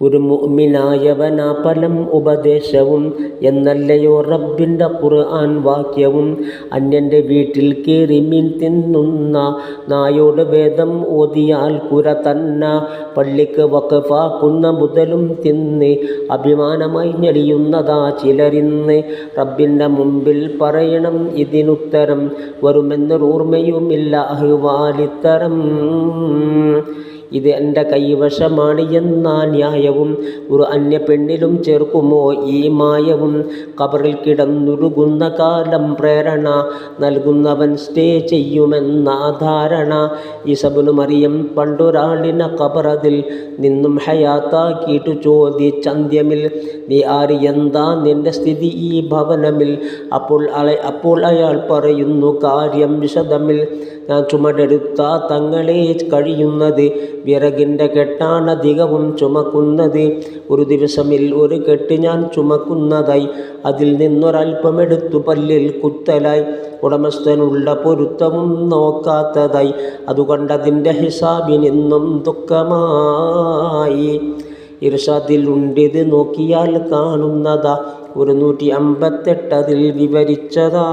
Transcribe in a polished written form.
ഒരു മുഅ്മിനായവനാ പലം ഉപദേശവും എന്നല്ലയോ റബ്ബിൻ്റെ ഖുർആൻ വാക്യവും. അന്യൻ്റെ വീട്ടിൽ കേറി മീൻ തിന്നുന്ന നായോട് വേദം ഓതിയാൽ കുര തന്ന. പള്ളിക്ക് വഖഫാക്കുന്ന മുതലും തിന്ന് അഭിമാനമായി ഞെളിയുന്നതാ ചിലരിന്ന്. റബ്ബിൻ്റെ മുമ്പിൽ പറയണം ഇതിനുത്തരം, വരുമെന്നൊരോർമ്മയുമില്ല അഹ്വാലിത്തരം. ഇത് എൻ്റെ കൈവശമാണ് എന്നാ ന്യായവും, ഒരു അന്യ പെണ്ണിലും ചേർക്കുമോ ഈ മായവും. ഖബറിൽ കിടന്നുരുകുന്ന കാലം പ്രേരണ നൽകുന്നവൻ സ്റ്റേ ചെയ്യുമെന്ന ധാരണ. ഈസബ്നു മറിയം പണ്ടൊരാളിനെ ഖബറതിൽ നിന്നും ഹയാത്താക്കിയിട്ടു ചോദിച്ചന്ത്യമിൽ, നീ ആര്, എന്താ നിന്റെ സ്ഥിതി ഈ ഭവനമിൽ. അപ്പോൾ അയാൾ പറയുന്നു കാര്യം വിശദമിൽ, ഞാൻ ചുമടെടുത്ത തങ്ങളെ കഴിയുന്നത്, വിറകിൻ്റെ കെട്ടാണധികവും ചുമക്കുന്നത്. ഒരു ദിവസമിൽ ഒരു കെട്ട് ഞാൻ ചുമക്കുന്നതായി, അതിൽ നിന്നൊരൽപ്പമെടുത്തു പല്ലിൽ കുത്തലായി. ഉടമസ്ഥനുള്ള പൊരുത്തവും നോക്കാത്തതായി, അതുകൊണ്ടതിൻ്റെ ഹിസാബിനെന്നും ദുഃഖമായി. ഇർഷാദിലുണ്ടിത് നോക്കിയാൽ കാണുന്നതാ, 158 വിവരിച്ചതാ.